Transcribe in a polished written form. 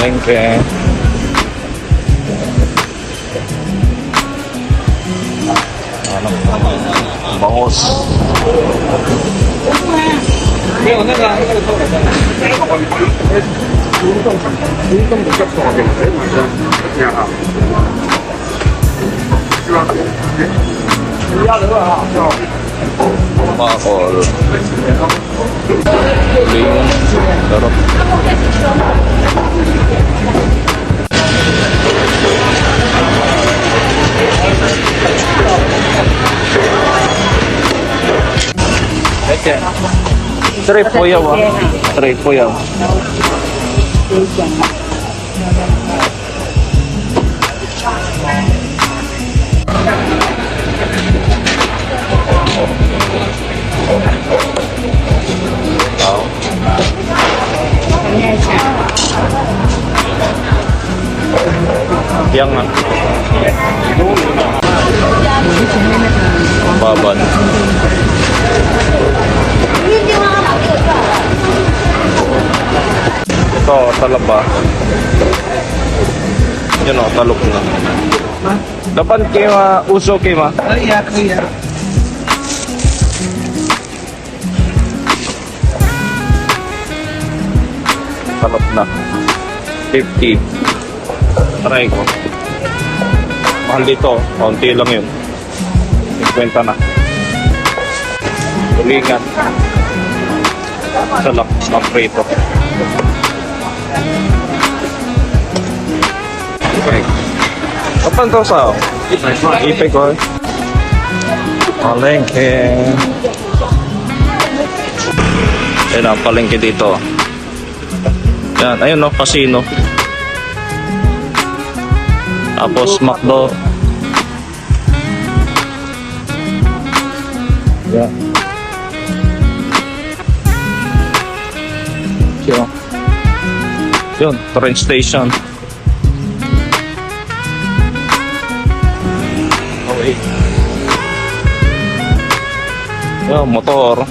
palengke. Bangus. Bakol. Lingon. Sarap. Tray puyaw ah. Tray puyaw. Yang ah. Baban. Ito, talaba. Yun o, talok na. Dapat kayo uso kayo ma? Iya, iya. Talok na. 50. Try ko. Mahal dito. Kaunti lang yun. 50 na. Tulingan. Salak. Maprito. Okay. Kapan to sa? Ipay ko. Palengke. Yan ang palengke dito. Yan. Ayun no. Casino. Tapos McDo. Yan. Yun. Train station. Okay. Yan. Motor.